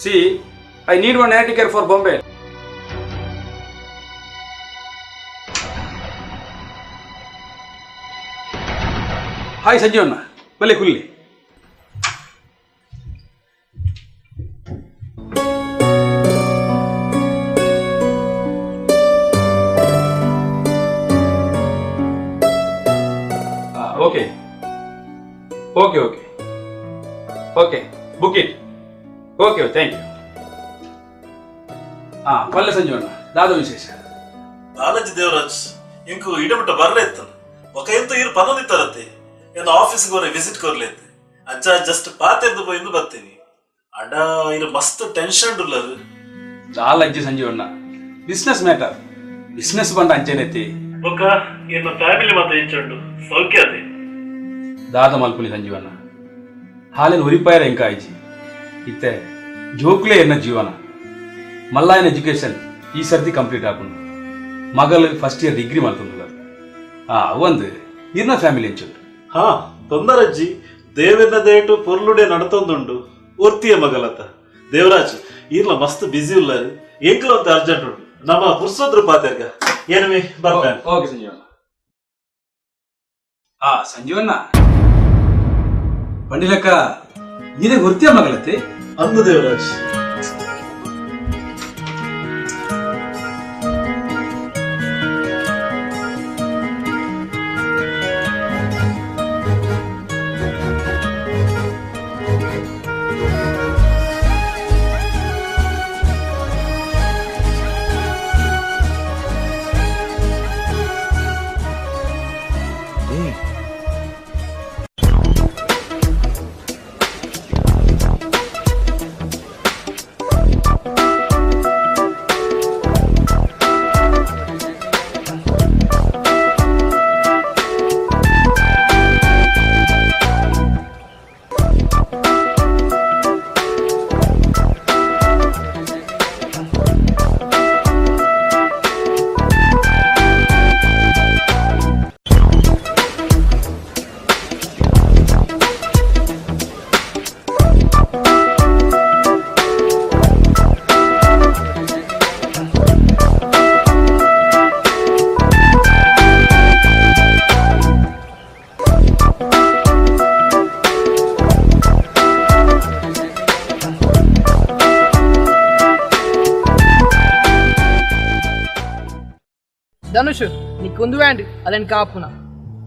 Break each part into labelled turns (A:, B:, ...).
A: See, I need one air ticket for Bombay. Hi, Sanjana. Bale kulli. Okay. Okay. Book it. Okay thank you. ಪಲ್ಲೆ ಸಂಜೀವಣ್ಣ ದಾದ ವಿಶೇಷ
B: ಬಾಲಾಜಿ ದೇವರಾಜ್ ಇಂಕು ಇಡಬಿಟ್ಟ ಬರ್ಲೇ ಇತ್ತು ఒక ಎಂತ ಇರು ಪನ್ನೊಂದಿತ್ತಾರತ್ತೆ ಏನು ಆಫೀಸ್ಗೆ ಬರೋ ವಿಸಿಟ್ ಕೊರ್ಲೇತೆ ಅಜ್ಜ ಜಸ್ಟ್ ಪಾತೆರ್ದು పోయింದು ಬರ್ತೀನಿ ಅಡ ಇರು ಮಸ್ತ್ ಟೆನ್ಷನ್ ಉಳ್ಳರು
A: చాలా ಅಜ್ಜಿ ಸಂಜೀವಣ್ಣ ಬಿಸ್ನೆಸ್ ಮ್ಯಾಟರ್ ಬಿಸ್ನೆಸ್ ಬಂಡ ಅಂಚೆನೆತ್ತಿ
B: ಬೊಕ್ಕ ಏನು ಫ್ಯಾಮಿಲಿ ಮಾತ್ರ ಇಚ್ಚಂಡು ಸೌಖ್ಯ ಅದೇ
A: ದಾದ ಮಲ್ಪುನಿ ಸಂಜೀವಣ್ಣ ಹಾಲಿನ ಉರಿಪಾಯರ ಎಂಕ ಆಯ್ಜಿ ಇತ್ತೆ ಜೋಕ್ಲೆ ಎನ್ನ ಜೀವನ ಮಲ್ಲಾಯನ ಎಜುಕೇಶನ್ ಈ ಸರ್ತಿ ಕಂಪ್ಲೀಟ್ ಆಪುಂಡು ಮಗಳು ಫಸ್ಟ್ ಇಯರ್ ಡಿಗ್ರಿ ಮಾಡ್ತುಂಡು ಒಂದು ಇರ್ನ ಫ್ಯಾಮಿಲಿ ಎಂಚುಂಡು
B: ತೊಂದರಜ್ಜಿ ದೇವೆನ್ನ ದೇಟು ಪೊರ್ಲುಡೆ ನಡತೊಂದುಂಡು ಒರ್ತಿಯ ಮಗಲತ ದೇವರಾಜ್ ಇರ್ಲ ಮಸ್ತ್ ಬಿಸಿ ಉಳ್ಳರು ಎಂಕಲು ಅಂತ ಅರ್ಜೆಂಟ್ ಉಂಟು ನಮ್ಮ ಪುರ್ಸೋದ್ರ ಪಾತೆರ್ಗ ಏನುವೆ ಬರ್ತಾನೆ.
A: ಓಕೆ ಸಂಜೀವಣ್ಣ. ಸಂಜೀವಣ್ಣ ಪಂಡಿಲಕ್ಕ ನೀನೇ ಹೊರ್ತಿಯ ಮಗಳತ್ತೆ
B: ಅಂದು ದೇವರಾಜ್
C: ಧನುಷ್ ನೀಕೊಂದು ವ್ಯಾಂಡ್ ಅದನ್ನ ಕಾಪುನ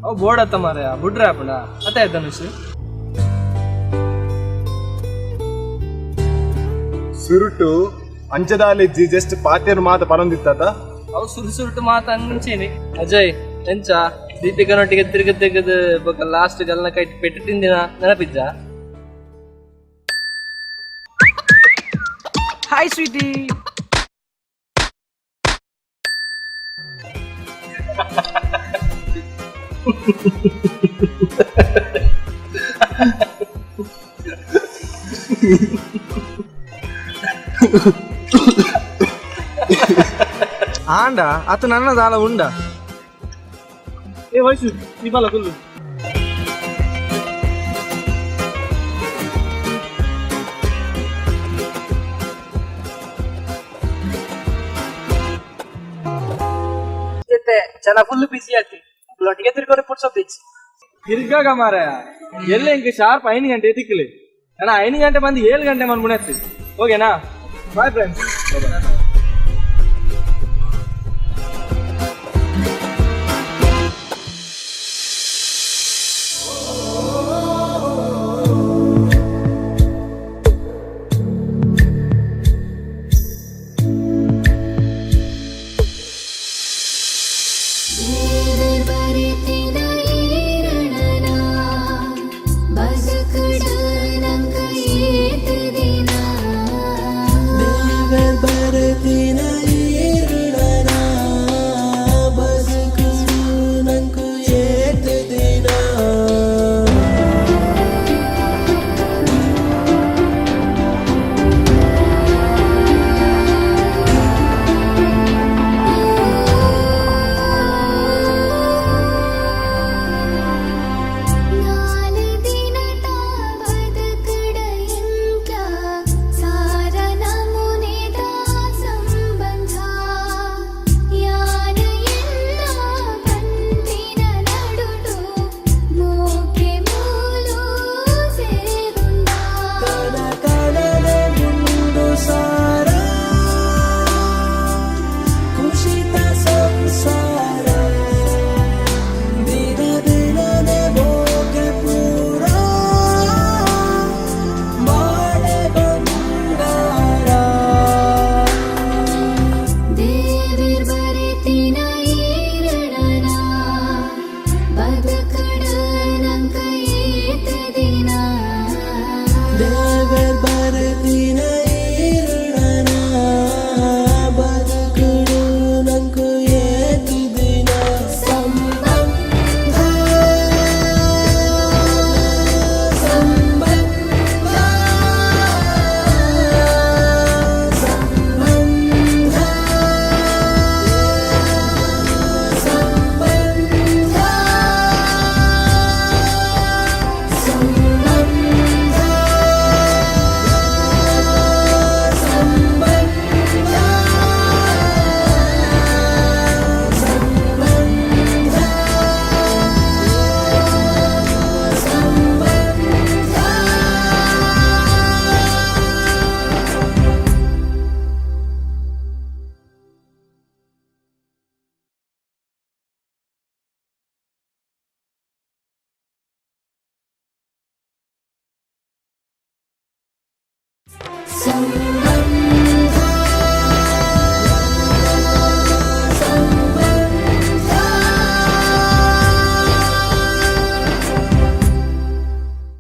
D: ಅವು ಬೋರ್ಡತ್ತ ಮಾರ ಬುಡ್ರ ಆಪುನ ಅತ್ತೆ ಧನುಷ್
E: ಸುರುಟು ಅಂಚದಾಲೆಜ್ಜಿ ಜಸ್ಟ್ ಪಾತೆರ್ ಮಾತ ಪರಂದಿತ್ತದ
D: ಅವು ಸುರುಟು ಮಾತ ಅಂಚೇನೆ ಅಜಯ್ ಎಂಚ ದೀಪಿಕನೊಟ್ಟಿಗೆ ತೆಗೆದು ಬೊಕ್ಕ ಲಾಸ್ಟ್ ಗಲ್ನ ಕೈ ಪೆಟ್ಟು ತಿಂದಿನ ನೆನಪಿದ್ದ
C: ಹಾಯ್ ಸ್ವೀಟಿ
D: ಆಂಡ ಅತ್ತು ನನ್ನ ದಾಲ ಉಂಡ
C: ಏ ವಯಸ್ಸು ನೀ ಬಲ ಕುಲ್ಲು ಜನ ಫುಲ್ ಬಿಸಿ ಆಯ್ತು ಲೊಟ್ಟಿಗೆ ತಿರ್ಗೋರೆ ಪುಡ್ಸೋದಿಚ್ಚಿ
D: ತಿರ್ಗಾಗ ಮಾರಾಯ ಎಲ್ಲ ಇಂಕ ಶಾರ್ಪ್ 5 ಗಂಟೆ ಎದಿಕ್ಕಲಿ ನಾನು 5 ಗಂಟೆ ಬಂದು 7 ಗಂಟೆ ಮನ್ಬುಣೆತ್ತಿ ಓಕೆನಾ ಬಾಯ್ ಫ್ರೆಂಡ್ಸ್.
F: ಬಸ್